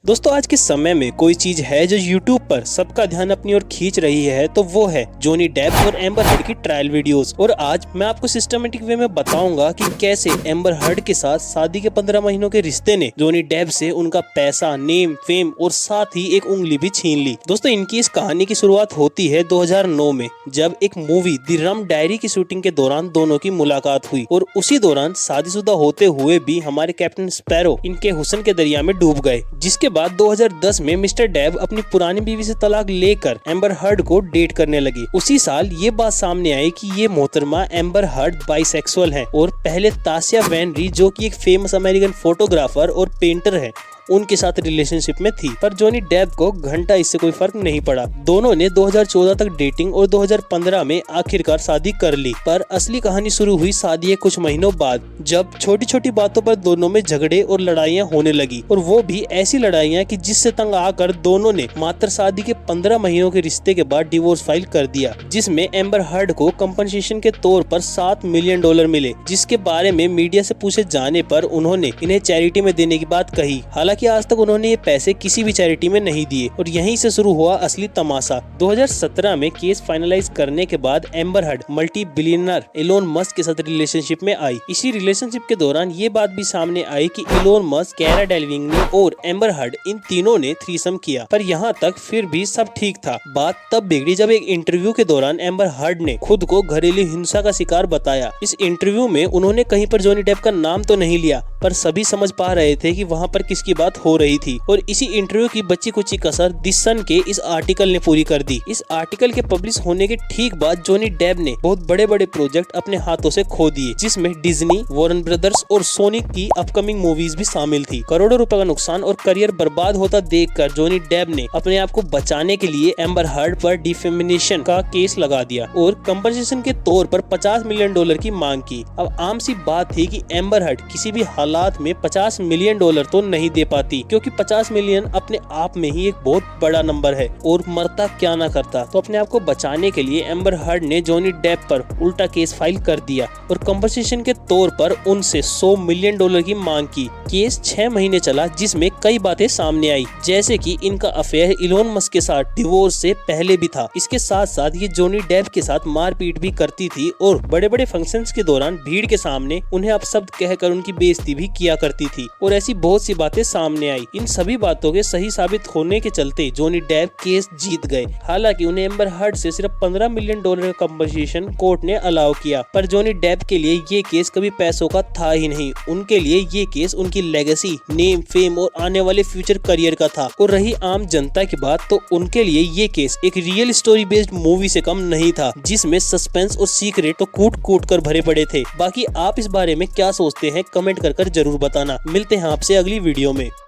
दोस्तों आज के समय में कोई चीज है जो YouTube पर सबका ध्यान अपनी ओर खींच रही है तो वो है जॉनी डेप और एम्बर हर्ड की ट्रायल वीडियोस। और आज मैं आपको सिस्टमेटिक वे में बताऊंगा कि कैसे एम्बर हर्ड के साथ शादी के 15 महीनों के रिश्ते ने जॉनी डेप से उनका पैसा, नेम, फेम और साथ ही एक उंगली भी छीन ली। दोस्तों इनकी इस कहानी की शुरुआत होती है 2009 में, जब एक मूवी द रम डायरी की शूटिंग के दौरान दोनों की मुलाकात हुई और उसी दौरान शादीशुदा होते हुए भी हमारे कैप्टन स्पैरो इनके हुस्न के दरिया में डूब गए। जिसके बाद 2010 में मिस्टर डेप अपनी पुरानी बीवी से तलाक लेकर एम्बर हर्ड को डेट करने लगी। उसी साल ये बात सामने आई कि ये मोहतरमा एम्बर हर्ड बाइसेक्सुअल है और पहले तासिया वेनरी जो कि एक फेमस अमेरिकन फोटोग्राफर और पेंटर है उनके साथ रिलेशनशिप में थी। पर जॉनी डेप को घंटा इससे कोई फर्क नहीं पड़ा। दोनों ने 2014 तक डेटिंग और 2015 में आखिरकार शादी कर ली। पर असली कहानी शुरू हुई शादी के कुछ महीनों बाद, जब छोटी छोटी बातों पर दोनों में झगड़े और लड़ाइयाँ होने लगी, और वो भी ऐसी लड़ाइयाँ कि जिससे तंग आकर दोनों ने मात्र शादी के 15 महीनों के रिश्ते के बाद डिवोर्स फाइल कर दिया, जिसमें एम्बर हर्ड को कंपनसेशन के तौर पर $7 मिलियन मिले, जिसके बारे में मीडिया से पूछे जाने पर उन्होंने इन्हें चैरिटी में देने की बात कही। हालांकि आज तक उन्होंने ये पैसे किसी भी चैरिटी में नहीं दिए और यहीं से शुरू हुआ असली तमाशा। 2017 में केस फाइनलाइज करने के बाद Amber Heard multibillionaire Elon Musk के साथ रिलेशनशिप में आई। इसी रिलेशनशिप के दौरान ये बात भी सामने आई कि एलोन मस्क, कैरा डेलविंग्नी और एम्बर हर्ड इन तीनों ने थ्रीसम किया। पर यहाँ तक फिर भी सब ठीक था। बात तब बिगड़ी जब एक इंटरव्यू के दौरान एम्बर हर्ड ने खुद को घरेलू हिंसा का शिकार बताया। इस इंटरव्यू में उन्होंने कहीं पर जॉनी डेप का नाम तो नहीं लिया, पर सभी समझ पा रहे थे कि वहाँ पर किसकी बात हो रही थी। और इसी इंटरव्यू की बच्ची कुची कसर द सन के इस आर्टिकल ने पूरी कर दी। इस आर्टिकल के पब्लिश होने के ठीक बाद जॉनी डेप ने बहुत बड़े बड़े प्रोजेक्ट अपने हाथों से खो दिए, जिसमें डिज्नी, वॉरेन ब्रदर्स और सोनी की अपकमिंग मूवीज भी शामिल थी। करोड़ों रुपए का नुकसान और करियर बर्बाद होता देखकर जॉनी डेप ने अपने आप को बचाने के लिए एम्बर हर्ड पर डिफेमेशन का केस लगा दिया और कंपनसेशन के तौर पर $50 मिलियन की मांग की। अब आम सी बात थी कि एम्बर हर्ड किसी भी हालात में $50 मिलियन तो नहीं दे पाती, क्योंकि 50 मिलियन अपने आप में ही एक बहुत बड़ा नंबर है और मरता क्या ना करता। तो अपने आप को बचाने के लिए एम्बर हर्ड ने जॉनी डेप पर उल्टा केस फाइल कर दिया और कंपनसेशन के तौर पर उनसे $100 मिलियन की मांग की। केस 6 महीने चला, जिसमें कई बातें सामने आई, जैसे कि इनका अफेयर इलोन मस्क के साथ डिवोर्स से पहले भी था। इसके साथ साथ ये जॉनी डेप के साथ मारपीट भी करती थी और बड़े बड़े फंक्शंस के दौरान भीड़ के सामने उन्हें अपशब्द कहकर उनकी बेइज्जती भी किया करती थी। और ऐसी बहुत सी बातें सामने आई। इन सभी बातों के सही साबित होने के चलते जॉनी डेप केस जीत गए। हालांकि उन्हें एम्बर हर्ड से सिर्फ $15 मिलियन का कंपनसेशन कोर्ट ने अलाउ किया, पर जॉनी डेप के लिए ये केस कभी पैसों का था ही नहीं। उनके लिए ये केस उनकी लेगेसी, नेम, फेम और आने वाले फ्यूचर करियर का था। और रही आम जनता की बात, तो उनके लिए ये केस एक रियल स्टोरी बेस्ड मूवी से कम नहीं था, जिसमें सस्पेंस और सीक्रेट तो कूट कूट कर भरे पड़े थे। बाकी आप इस बारे में क्या सोचते हैं, कमेंट कर जरूर बताना। मिलते हैं आपसे अगली वीडियो में।